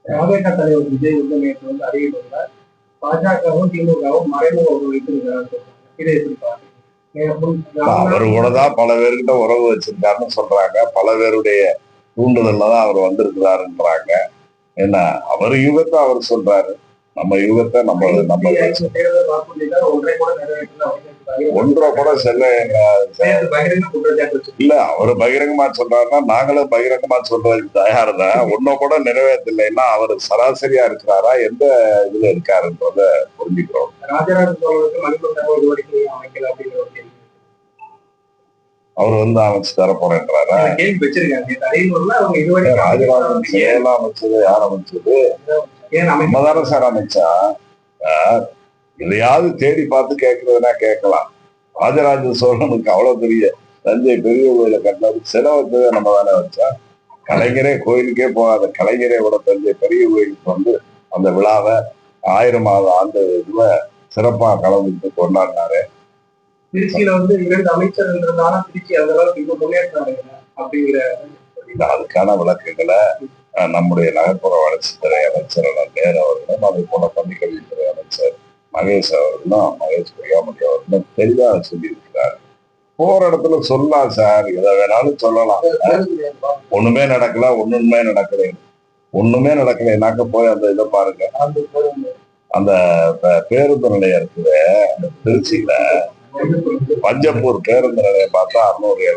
பாஜக தலைவர் விஜய் வந்து நேற்று வந்து அறிவித்துள்ளார். பாஜகவும் திமுகவும் மறைமுக உறவு வைத்திருக்கிறார். இதை எப்படி பாருங்க? அவரு கூட தான் பல பேர்கிட்ட உறவு வச்சிருக்காருன்னு சொல்றாங்க. பல பேருடைய தூண்டுதல்ல தான் அவர் வந்திருக்கிறாருன்றாங்க. என்ன அவர் யூகத்தை அவர் சொல்றாரு, நம்ம யூகத்தை நம்ம ஒன்றை கூட செல்ல இல்ல. அவரு பகிரங்கமா சொல்றாருன்னா நாங்களும் பகிரங்கமா சொல்றதுக்கு தயார் தான். ஒன்னும் கூட நிறைவேற்றலைன்னா அவர் சராசரியா இருக்கிறாரா, எந்த இதுல இருக்காருன்றத புரிஞ்சுக்கிறோம். அவர் வந்து அமைச்சு தர போறேன்றாரா? ராஜராஜன் செயலா அமைச்சது யார் அமைச்சது? நம்ம தானே சார் அமைச்சா. எதையாவது தேடி பார்த்து கேட்கறதுனா கேட்கலாம். ராஜராஜ சோழனுக்கு அவ்வளவு பெரிய தஞ்சை பெரிய கோயில கட்டினது செலவத்தை நம்ம தானே வச்சா. கலைஞரே கோயிலுக்கே போகாத கலைஞரே கூட தஞ்சை பெரிய கோயிலுக்கு வந்து அந்த விழாவை 1000வது ஆண்டு இதுல சிறப்பா கலந்துட்டு கொண்டாடினாரு. திருச்சியில வந்து 2 அமைச்சர் திருச்சி அந்த அளவுக்கு இப்ப முன்னேற்றம் அப்படிங்கிற அதுக்கான விளக்குகளை நம்முடைய நகர்ப்புற வளர்ச்சித்துறை அமைச்சர் நேரு அவர்களும், அதே போல பள்ளிக்கல்வித்துறை அமைச்சர் மகேஷ் அவர்களும், மகேஷ் பொய்யாமொழி அவர்களும் தெளிவாக சொல்லியிருக்கிறார். போற இடத்துல சொல்லலாம் சார், எதை வேணாலும் சொல்லலாம். ஒண்ணுமே நடக்கல, ஒண்ணுமே நடக்கல, ஒண்ணுமே நடக்கலைனாக்க போய் அந்த இதை பாருங்க. அந்த பேருந்து நிலையம் இருக்குது திருச்சியில, பஞ்சப்பூர் பேருந்து நிலையம் பார்த்தா 600